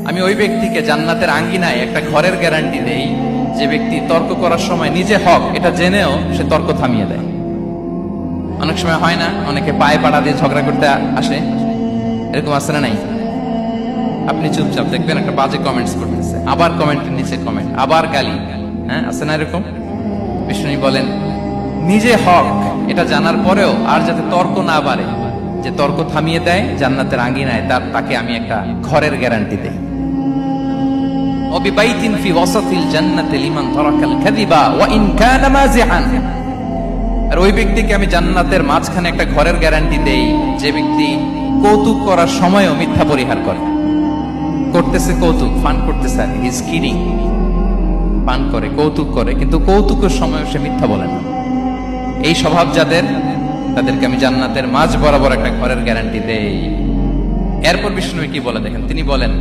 আমি ওই ব্যক্তিকে জান্নাতের আঙ্গিনায় একটা ঘরের গ্যারান্টি দেই যে ব্যক্তি তর্ক করার সময় নিজে হক এটা জেনেও সে তর্ক থামিয়ে দেয়। অনেক সময় হয় না, অনেকে পায়ে পাড়া দিয়ে ঝগড়া করতে আসে, এরকম আছে না নাই? আপনি চুপচাপ দেখবেন একটা বাজে কমেন্টস করতেছে, আবার কমেন্টের নিচে কমেন্ট, আবার গালি, হ্যাঁ আছে না এরকম? বিষ্ণু বলেন নিজে হক এটা জানার পরেও আর যাতে তর্ক না বাড়ে, যে তর্ক থামিয়ে দেয় জান্নাতের আঙ্গিনায় তাকে আমি একটা ঘরের গ্যারান্টি দেই। ওয়াবিবাইতিন ফি ওয়াসাতিল জান্নাতি লিমান তারাকাল কাযিবা ওয়া ইন কানা মাযিহান। আর ওই ব্যক্তিকে আমি জান্নাতের মাঝখানে একটা ঘরের গ্যারান্টি দেই যে ব্যক্তি কৌতুক করার সময়ও মিথ্যা পরিহার করে। করতেছে কৌতুক, ফান করতেছে, হি ইজ কিডিং, পান করে, কৌতুক করে, কিন্তু কৌতুকের সময় সে মিথ্যা বলে না। এই স্বভাব যাদের, তাদেরকে আমি জান্নাতের মাঝ বরাবর একটা ঘরের গ্যারান্টি দেই। এরপর বিষ্ণু কি বলে দেখেন, তিনি বলেন